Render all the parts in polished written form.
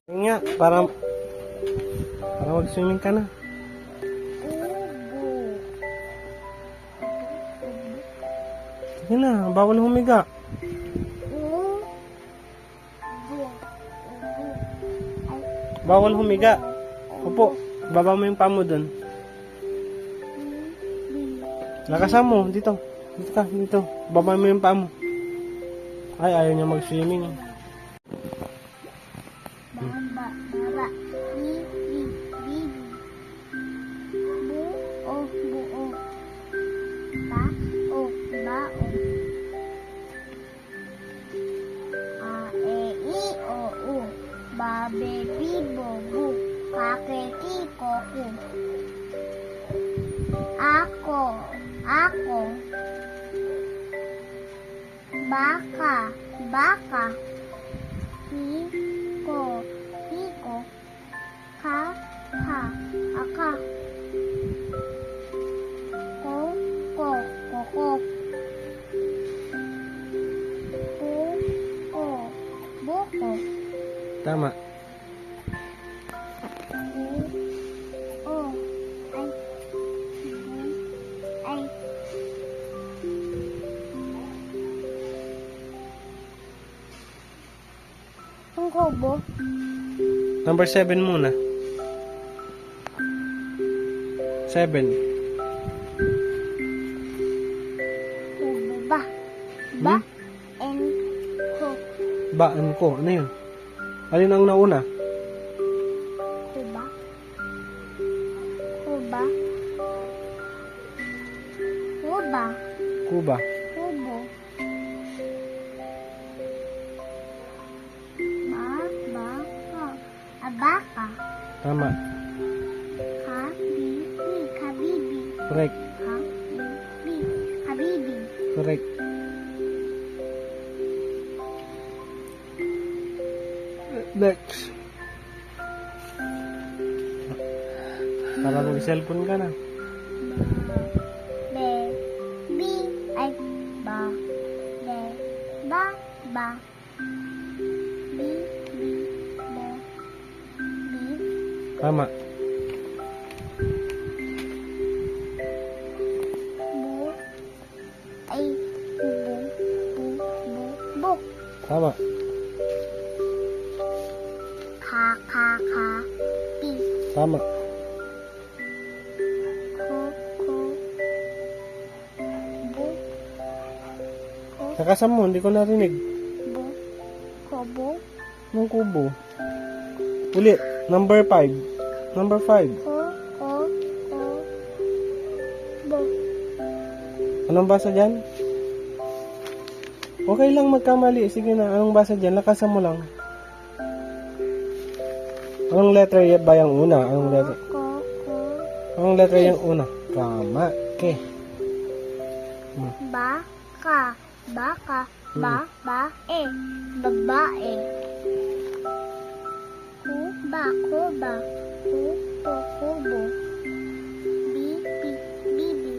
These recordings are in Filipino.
Yun nga, para mag-swimming ka na. Sige na, bawal humiga. Bawal humiga. Upo, baba mo yung paa mo dun. Lakasan mo, dito. Dito ka, dito. Baba mo yung paa mo. Ay, ayaw niya mag-swimming. Baba, baba, bibi, bibi. Buo, buo. Bao, bao. A, e, i, o, u. Babe, bibo, bu. Kake, ki, koku. Ako, ako. Baka, baka. Hiko, hiko. Ka, ka, aka. Ko, ko, koko. Bu, ko, buko. Tama. Bu, o, ay. Bu, ay. Ang kubo. Number 7 muna. 7. Kubo ba? Ba? And ko. Baan ko. Ano yun? Alin ang nauna? Kuba? Kuba? Kuba? Kuba. Kubo? Ba? Ka? Abaka? Tama. Habibi? Kabibi? Correct. Habibi? Habibi? Correct. Next. Para mag-cellphone ka na. Be, bi, ay, ba, be, ba, ba, bi, bi, bo, bi, Tama. bu, ay, bu, buk, Tama. ka, pi, Tama. ko, bu, Lakasan mo, hindi ko narinig. bu, bu, Anong kubo? Ulit. Number 5. Number 5. ko, bu, Anong basa dyan? Okay lang magkamali. Sige na, anong basa dyan? Lakasan mo lang. Anong letter ba yung una? Anong letter? ko, Anong letter yung una? Tama. Okay. baka, baka, babae, babae. Kuba, kuba, kubo, kubo. Bibi, bibi.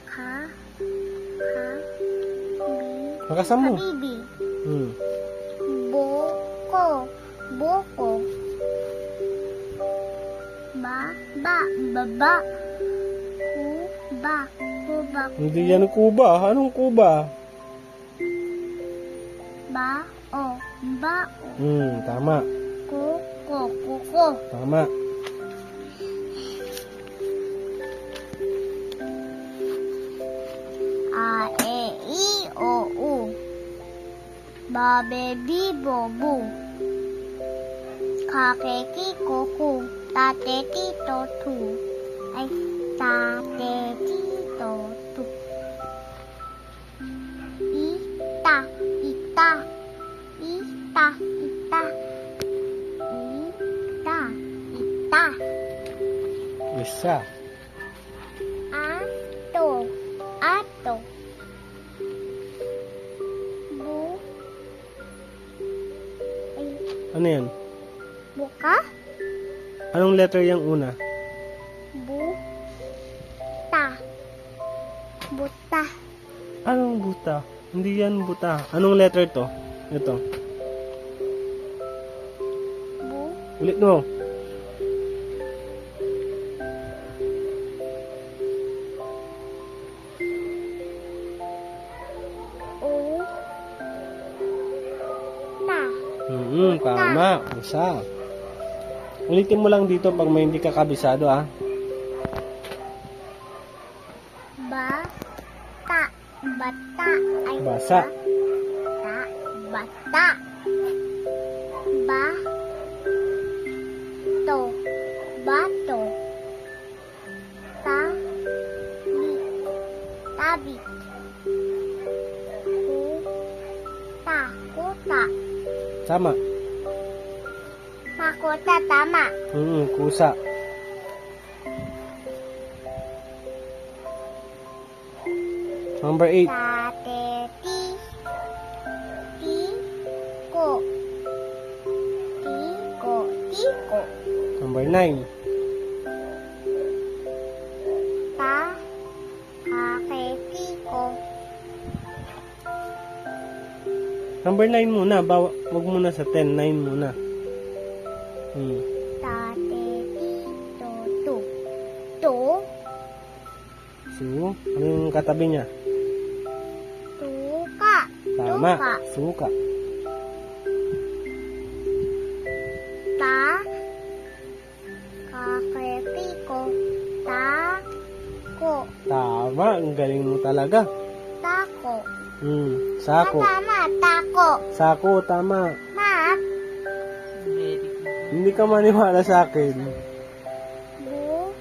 Ka, bi, Lakasan mo. bibi. Boko, boko. Baba. Kuba, Hindi yan kuba. Anong kuba? bao, Tama. kuko. Tama. A, e, i, o, u. Babe, bibo, bu. Kake, ki, koku. Tate, tito, tu. Ay, tate, tito, tu. Ita, ita. Ita, ita. Ita, ita. Isa. Ato, ato. Bu, ay, Ano yan? buka, Anong letter yung una? buta, buta, Anong buta? Hindi yan buta. Anong letter to? Ito. Ulit mo. U. Ta. Tama. Isa. Ulitin mo lang dito pag may hindi ka kabisado, ah. Ba. Ta. Bata. Ay, Basa. Ta. Bata. Ba. To. Bato. Ta. Bi. Tabi. Ku. Ta. Kuta. Tama. Makuta. Tama. Kusa. Number 8. Tate. Ti. Ti. Ko. Ti. Ko. Ti. Ko. Number 9. Ta. Kake. Ti. Ko. Number 9 muna. Wag muna sa 10. 9 muna. Tate. Ti. To. Tu. Tu. So, ano yung katabi niya? Tuka. Tama. Tuka. Suka. Ta. Kaketi ko. Ta. Ko. Tama. Ang galing mo talaga. Tako. Sako. Tama. Tako. Sako. Tama. Mat. Hindi ka maniwala sa akin. Bu.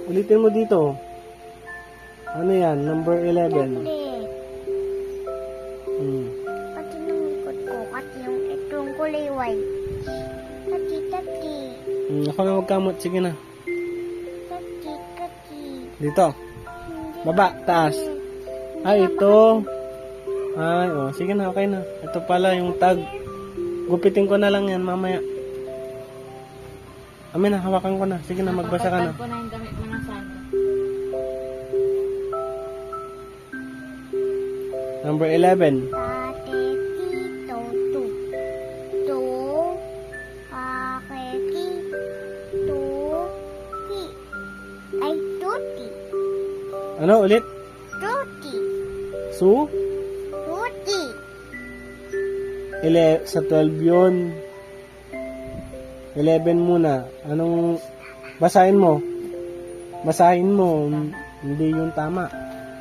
Ulitin mo dito. Ano yan? Number 11. Hindi. Hmm. Pati nung likod ko. Pati yung itong kulay white. Tati. Tati. Ako na magkamot. Sige na. Tati. Tati. Dito. Hindi. Baba. Taas. Hindi Ay, na ito. Ay, sige na. Okay na. Ito pala yung tag. Gupitin ko na lang yan mamaya. Amin na. Hawakan ko na. Sige na. Magbasa ka na. Ko na yung damit mo ng sana. Number 11. Tate, tito, tu. Tu. Kakeki. Tu. Ti. Ay, tuti. Ano ulit? Tuti. Su? Tuti. Sa 12 yun. 11 muna. Anong basahin mo? Basahin mo. Hindi yun tama.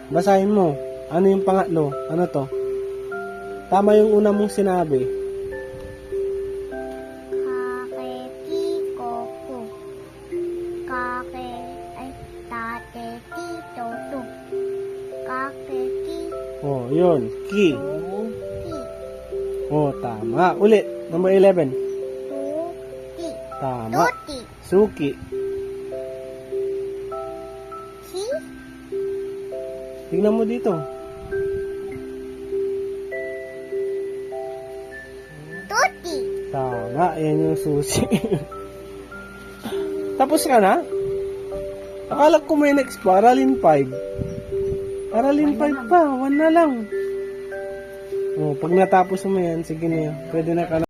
Basahin mo. Ano yung pangatlo? Ano to? Tama yung una mong sinabi. Kakeki ko ku. Kake. Ay, tate, tito, tu. Kakeki. Oh, yun. Ki. Ti. Oh, tama. Ulit. Number 11. Tuti. Tama. Tuti. Suki. Si. Tingnan mo dito. Tuti. Tama. Yan yung susi. Tapos ka na? Akala ko may next pa. Aralin 5. Aralin 5 pa. 1 na lang. Oh, pag natapos mo yan, sige na yan. Pwede na ka na.